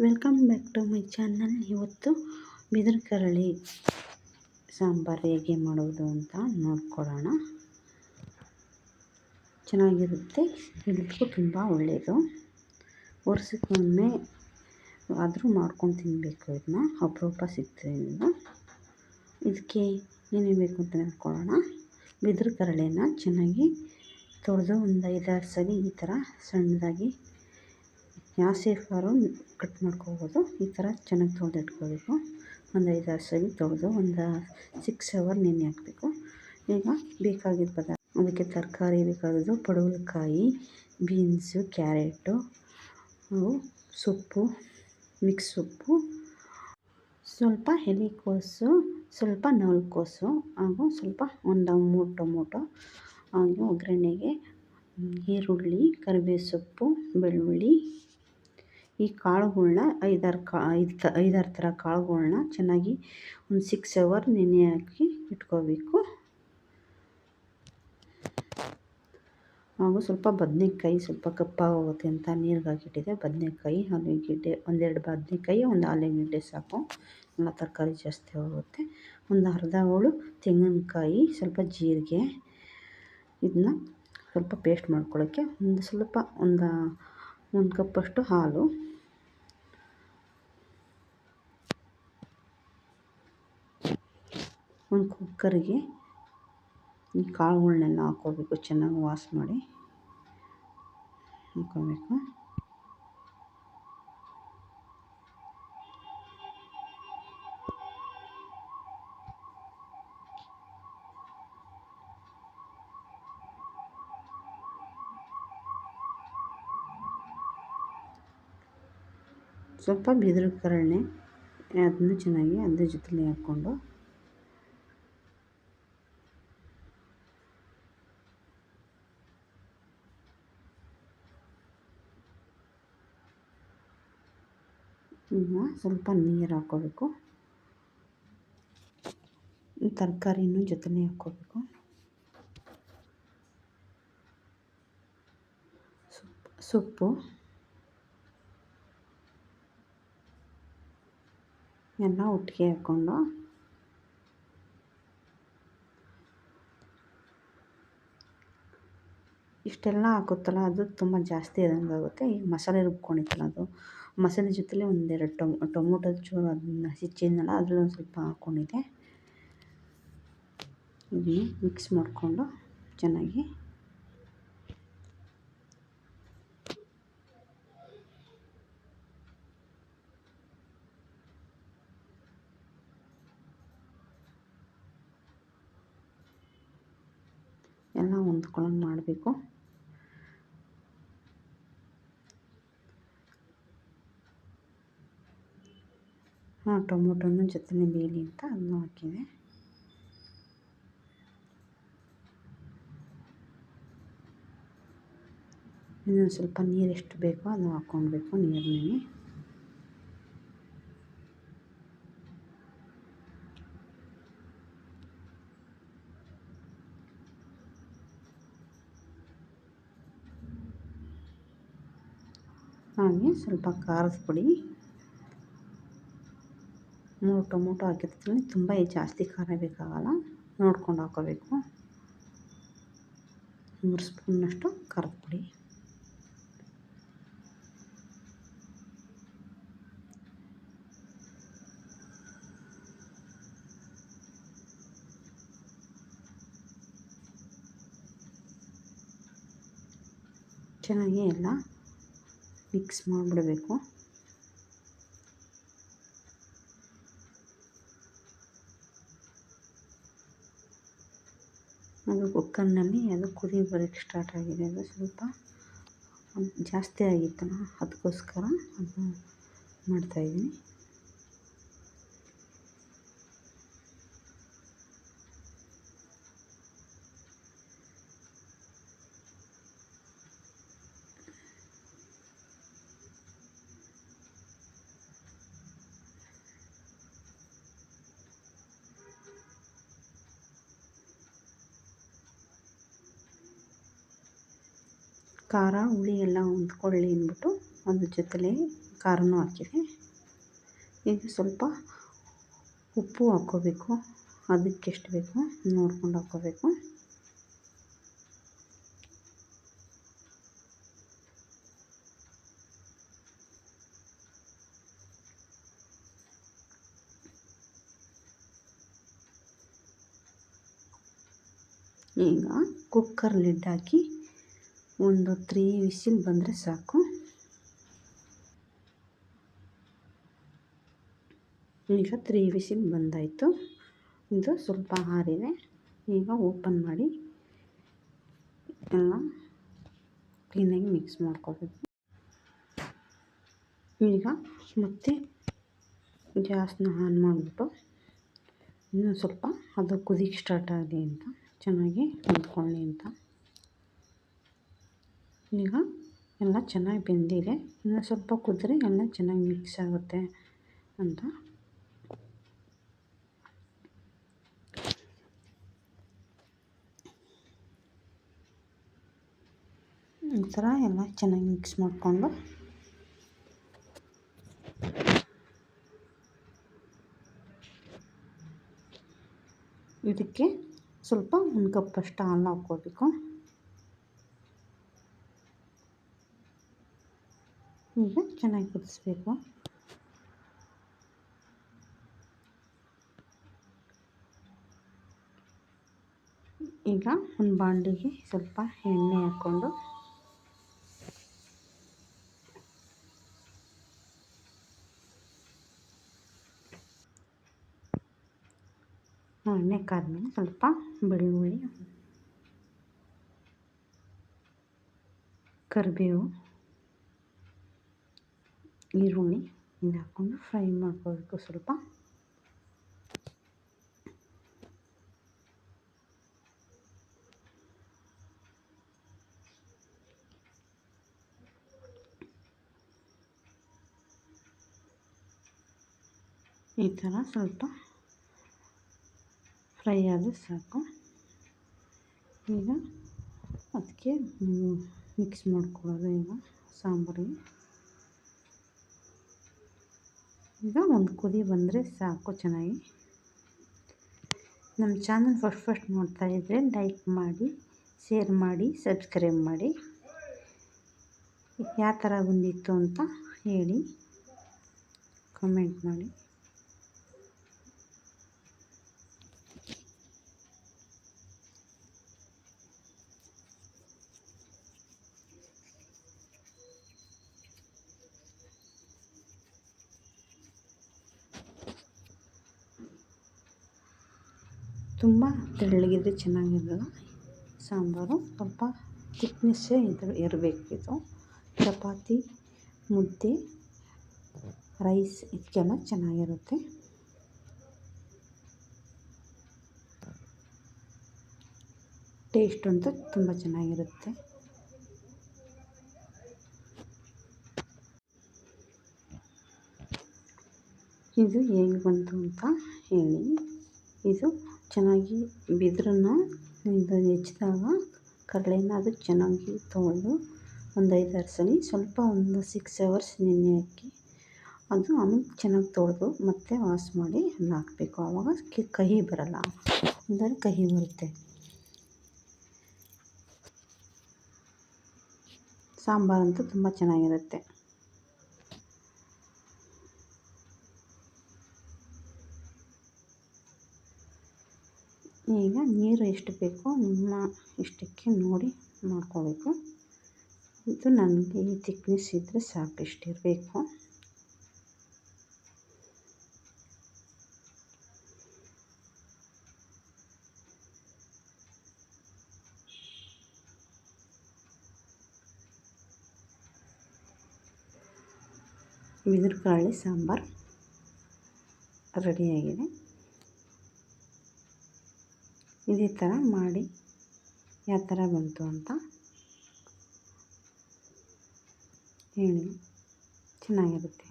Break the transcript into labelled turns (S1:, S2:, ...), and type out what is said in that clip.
S1: Welcome back to my channel. ಇವತ್ತು ಬಿದಿರು ಕರಳಿ ಸಾಂಬಾರು ಹೇಗೆ ಮಾಡೋದು ಅಂತ ನೋಡ್ಕೊಳ್ಳೋಣ. ಚೆನ್ನಾಗಿರುತ್ತೆ, ಹೆಲ್ತ್ಗೂ ತುಂಬ ಒಳ್ಳೆಯದು. ವರ್ಷಕ್ಕೊಮ್ಮೆ ಆದರೂ ಮಾಡ್ಕೊಂಡು ತಿನ್ನಬೇಕು. ಇದನ್ನ ಅಪರೂಪ ಸಿಗ್ತದೆ. ಇದಕ್ಕೆ ಏನೇನು ಬೇಕು ಅಂತ ನೋಡ್ಕೊಳ್ಳೋಣ. ಬಿದಿರು ಕರಳಿನ ಚೆನ್ನಾಗಿ ತೊಳೆದು ಒಂದು 5-6 ಸಲ ಈ ಥರ ಸಣ್ಣದಾಗಿ ಯಾವ ಸೇಫಾರು ಕಟ್ ಮಾಡ್ಕೋಬೋದು. ಈ ಥರ ಚೆನ್ನಾಗಿ ತೊಳೆದು ಇಟ್ಕೋಬೇಕು. ಒಂದು 5-6 ಸಲ ತೊಳೆದು ಒಂದು 6 ಅವರ್ ನೆನೆ ಹಾಕಬೇಕು. ಈಗ ಬೇಕಾಗಿದ್ದ ಪದಾರ್ಥ, ಅದಕ್ಕೆ ತರಕಾರಿ ಬೇಕಾಗೋದು ಪಡವಲಕಾಯಿ, ಬೀನ್ಸು, ಕ್ಯಾರೆಟು, ಸೊಪ್ಪು, ಮಿಕ್ಸ್ ಸೊಪ್ಪು, ಸ್ವಲ್ಪ ಎಲೆಕೋಸು, ಸ್ವಲ್ಪ ನವಲಕೋಸು, ಹಾಗೂ ಸ್ವಲ್ಪ ಒಂದು 3 ಟೊಮೊಟೊ, ಹಾಗೂ ಒಗ್ಗರಣೆಗೆ ಈರುಳ್ಳಿ, ಕರಿಬೇವು ಸೊಪ್ಪು, ಬೆಳ್ಳುಳ್ಳಿ. ಈ ಕಾಳುಗಳ್ನ 5-6 ಥರ ಕಾಳುಗಳ್ನ ಚೆನ್ನಾಗಿ ಒಂದು 6 ಅವರ್ ನೆನೆ ಹಾಕಿ ಇಟ್ಕೋಬೇಕು. ಹಾಗೂ ಸ್ವಲ್ಪ ಬದನೆಕಾಯಿ, ಸ್ವಲ್ಪ ಕಪ್ಪಾಗೋಗುತ್ತೆ ಅಂತ ನೀರಿಗೆ ಹಾಕಿಟ್ಟಿದ್ದೆ. ಬದನೆಕಾಯಿ, ಆಲೂಗೆಡ್ಡೆ, 1-2 ಬದನೆಕಾಯಿ, ಒಂದು ಆಲೂಗೆಡ್ಡೆ ಸಾಕು. ಎಲ್ಲ ತರಕಾರಿ ಜಾಸ್ತಿ ಹೋಗುತ್ತೆ. ಒಂದು ಅರ್ಧ ಹೋಳು ತೆಂಗಿನಕಾಯಿ, ಸ್ವಲ್ಪ ಜೀರಿಗೆ. ಇದನ್ನ ಸ್ವಲ್ಪ ಪೇಸ್ಟ್ ಮಾಡ್ಕೊಳ್ಳೋಕ್ಕೆ ಒಂದು ಕಪ್ಪಷ್ಟು ಹಾಲು, ಒಂದು ಕುಕ್ಕರಿಗೆ ಈ ಕಾಳುಗಳನ್ನೆಲ್ಲ ಹಾಕ್ಕೋಬೇಕು. ಚೆನ್ನಾಗಿ ವಾಶ್ ಮಾಡಿ ಹಾಕ್ಕೋಬೇಕು. ಸ್ವಲ್ಪ ಬಿದಿರು ಕರಳೆ ಅದನ್ನು ಚೆನ್ನಾಗಿ ಅದ್ರ ಜೊತೆಲಿ ಹಾಕ್ಕೊಂಡು ಈಗ ಸ್ವಲ್ಪ ನೀರು ಹಾಕ್ಕೋಬೇಕು. ತರಕಾರಿನೂ ಜೊತೆಲೇ ಹಾಕ್ಕೋಬೇಕು. ಸೊಪ್ಪು ಎಲ್ಲ ಒಟ್ಟಿಗೆ ಹಾಕ್ಕೊಂಡು ಇಷ್ಟೆಲ್ಲ ಹಾಕುತ್ತಲ್ಲ ಅದು ತುಂಬ ಜಾಸ್ತಿ ಆದಂಗಾಗುತ್ತೆ. ಈಗ ಮಸಾಲೆ ರುಬ್ಕೊಂಡಿತ್ತಲ್ಲ ಅದು ಮಸಾಲೆ ಜೊತೆಲೇ 1-2 ಟೊಮೊಟೊ ಚೂರು ಅದನ್ನ ಹೆಚ್ಚಿದ್ನಲ್ಲ ಅದರಲ್ಲಿ ಒಂದು ಸ್ವಲ್ಪ ಹಾಕ್ಕೊಂಡಿದ್ದೆ. ಇದನ್ನು ಮಿಕ್ಸ್ ಮಾಡಿಕೊಂಡು ಚೆನ್ನಾಗಿ ಎಲ್ಲ ಹೊಂದ್ಕೊಳ್ಳೋಂಗೆ ಮಾಡಬೇಕು. ಟೊಮೊಟೊನ ಜೊತೆನೇ ಬೇಯಲಿ ಅಂತ ಅದನ್ನು ಹಾಕಿದೆ. ಇನ್ನೊಂದು ಸ್ವಲ್ಪ ನೀರು ಎಷ್ಟು ಬೇಕೋ ಅದನ್ನು ಹಾಕ್ಕೊಳ್ಬೇಕು. ನೀರಿನಲ್ಲಿ ಹಾಗೆ ಸ್ವಲ್ಪ ಖಾರದ ಪುಡಿ, 3 ಟೊಮೊಟೊ ಹಾಕಿರ್ತೀನಿ. ತುಂಬ ಜಾಸ್ತಿ ಖಾರ ಬೇಕಾಗಲ್ಲ, ನೋಡ್ಕೊಂಡು ಹಾಕೋಬೇಕು. 3 ಸ್ಪೂನ್ನಷ್ಟು ಖಾರದ ಪುಡಿ, ಚೆನ್ನಾಗಿ ಎಲ್ಲ ಮಿಕ್ಸ್ ಮಾಡಿಬಿಡಬೇಕು. ಅದು ಕುಕ್ಕರ್ನಲ್ಲಿ ಅದು ಕುದಿ ಬರೋಕ್ಕೆ ಸ್ಟಾರ್ಟ್ ಆಗಿದೆ. ಅದು ಸ್ವಲ್ಪ ಜಾಸ್ತಿ ಆಗಿತ್ತಲ್ಲ, ಅದಕ್ಕೋಸ್ಕರ ಅದು ಮಾಡ್ತಾಯಿದ್ದೀನಿ. ಖಾರ ಹುಳಿ ಎಲ್ಲ ಹೊಂದ್ಕೊಳ್ಳಿ ಅಂದ್ಬಿಟ್ಟು ಅದ್ರ ಜೊತೆಲೇ ಖಾರನೂ ಹಾಕಿದೆ. ಈಗ ಸ್ವಲ್ಪ ಉಪ್ಪು ಹಾಕ್ಕೋಬೇಕು, ಅದಕ್ಕೆ ಎಷ್ಟು ಬೇಕೋ ನೋಡ್ಕೊಂಡು ಹಾಕ್ಕೋಬೇಕು. ಈಗ ಕುಕ್ಕರ್ ಲಿಡ್ ಹಾಕಿ ಒಂದು 3 ವಿಸಿಲ್ ಬಂದರೆ ಸಾಕು. ಈಗ 3 ವಿಸಿಲ್ ಬಂದಾಯಿತು. ಇದು ಸ್ವಲ್ಪ ಆರಿದೆ. ಈಗ ಓಪನ್ ಮಾಡಿ ಎಲ್ಲ ಕ್ಲೀನಾಗಿ ಮಿಕ್ಸ್ ಮಾಡ್ಕೋಬೇಕು. ಈಗ ಮತ್ತೆ ಗ್ಯಾಸ್ನ ಆನ್ ಮಾಡಿಬಿಟ್ಟು ಇನ್ನೂ ಸ್ವಲ್ಪ ಅದು ಕುದಿಗೆ ಸ್ಟಾರ್ಟ್ ಆಗಲಿ ಅಂತ, ಚೆನ್ನಾಗಿ ಹೊಂದ್ಕೊಳ್ಳಿ ಅಂತ. ಈಗ ಎಲ್ಲ ಚೆನ್ನಾಗಿ ಬೆಂದಿದೆ. ಇನ್ನು ಸ್ವಲ್ಪ ಕುದ್ರೆ ಎಲ್ಲ ಚೆನ್ನಾಗಿ ಮಿಕ್ಸ್ ಆಗುತ್ತೆ ಅಂತ. ಈ ಥರ ಎಲ್ಲ ಚೆನ್ನಾಗಿ ಮಿಕ್ಸ್ ಮಾಡಿಕೊಂಡು ಇದಕ್ಕೆ ಸ್ವಲ್ಪ 1 ಕಪ್ಪಷ್ಟು ಹಾಲು ಹಾಕ್ಕೋಬೇಕು. ಈಗ ಚೆನ್ನಾಗಿ ಕುದಿಸ್ಬೇಕು. ಈಗ ಒಂದು ಬಾಣಲಿಗೆ ಸ್ವಲ್ಪ ಎಣ್ಣೆ ಹಾಕ್ಕೊಂಡು ಎಣ್ಣೆ ಕಾದ್ಮೇಲೆ ಸ್ವಲ್ಪ ಬೆಳ್ಳುಳ್ಳಿ, ಕರಿಬೇವು, ಈರುಳ್ಳಿ ಇದು ಹಾಕ್ಕೊಂಡು ಫ್ರೈ ಮಾಡ್ಕೋಬೇಕು ಸ್ವಲ್ಪ. ಈ ಥರ ಸ್ವಲ್ಪ ಫ್ರೈ ಆದರೆ ಸಾಕು. ಈಗ ಅದಕ್ಕೆ ಮಿಕ್ಸ್ ಮಾಡ್ಕೊಳ್ಳೋದು. ಈಗ ಸಾಂಬಾರಿಗೆ ಈಗ ಒಂದು ಕುದಿ ಬಂದರೆ ಸಾಕು ಚೆನ್ನಾಗಿ. ನಮ್ಮ ಚಾನಲ್ ಫಸ್ಟ್ ನೋಡ್ತಾಯಿದ್ರೆ ಲೈಕ್ ಮಾಡಿ, ಶೇರ್ ಮಾಡಿ, ಸಬ್ಸ್ಕ್ರೈಬ್ ಮಾಡಿ. ಯಾವ ಥರ ಬಂದಿತ್ತು ಅಂತ ಹೇಳಿ, ಕಮೆಂಟ್ ಮಾಡಿ. ತುಂಬ ತೆಳ್ಳಗಿದ್ರೆ ಚೆನ್ನಾಗಿರಲ್ಲ ಸಾಂಬಾರು, ಸ್ವಲ್ಪ ತಿಕ್ನೆಸ್ಸೇ ಇರಬೇಕು. ಇದು ಚಪಾತಿ, ಮುದ್ದೆ, ರೈಸ್ ಇದಕ್ಕೆಲ್ಲ ಚೆನ್ನಾಗಿರುತ್ತೆ. ಟೇಸ್ಟ್ ಅಂತೂ ತುಂಬ ಚೆನ್ನಾಗಿರುತ್ತೆ. ಇದು ಹೇಗೆ ಬಂತು ಅಂತ ಹೇಳಿ. ಇದು ಚೆನ್ನಾಗಿ ಬಿದ್ರನ್ನ ಇದು ಹೆಚ್ಚಿದಾಗ ಕಡಲೆನ ಅದು ಚೆನ್ನಾಗಿ ತೊಳೆದು ಒಂದು 5-6 ಸಲ ಸ್ವಲ್ಪ ಒಂದು 6 ಅವರ್ಸ್ ನೆನೆ ಹಾಕಿ ಅದು ಆಮೇಲೆ ಚೆನ್ನಾಗಿ ತೊಳೆದು ಮತ್ತೆ ವಾಶ್ ಮಾಡಿ ಅದನ್ನ ಹಾಕಬೇಕು. ಆವಾಗ ಕಹಿ ಬರಲ್ಲ, ಅಂದರೆ ಕಹಿ ಬರುತ್ತೆ. ಸಾಂಬಾರಂತೂ ತುಂಬ ಚೆನ್ನಾಗಿರುತ್ತೆ. ಈಗ ನೀರು ಎಷ್ಟು ಬೇಕೋ ನಿಮ್ಮ ಇಷ್ಟಕ್ಕೆ ನೋಡಿ ಮಾಡ್ಕೋಬೇಕು. ಇದು ನನಗೆ ಈ ಥಿಕ್ನೆಸ್ ಇದ್ದರೆ ಸಾಕು, ಇಷ್ಟಿರಬೇಕು. ಬಿದಿರುಕಾಳಿ ಸಾಂಬಾರು ರೆಡಿಯಾಗಿದೆ. ಇದೇ ಥರ ಮಾಡಿ ಯಾವ ಥರ ಬಂತು ಅಂತ ಹೇಳಿ. ಚೆನ್ನಾಗಿರುತ್ತೆ.